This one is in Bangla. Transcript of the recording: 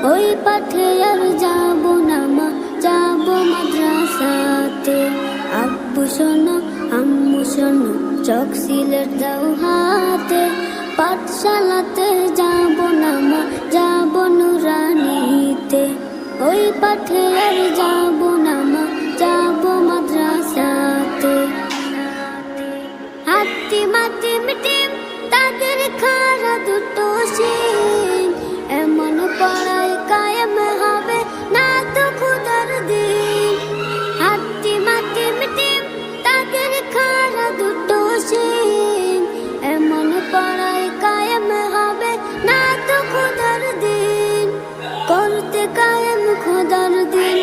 ওই পাঠে আর যাব না মা, যাব মাদ্রাসাতে। আব্বু শোনো আম্মু শোনো, চোখ সিলেট দাও হাতে। পাঠশালাতে যাব না মা, যাব নুরানিতে। ওই পাঠে আর যাব না মা, যাব মাদ্রাসাতে। হাতি মাটি মিটিম তাদের খাড়া দুটো শিং, এমন পড়াই কায়েম হবে না তো খুদার দিন। হাতি মাটি মিটিম তাদের খাড়া দুটো শিং, এমন পড়াই কায়েম হবে না তো খুদার দিন। করতে কায়েম খুদার দিন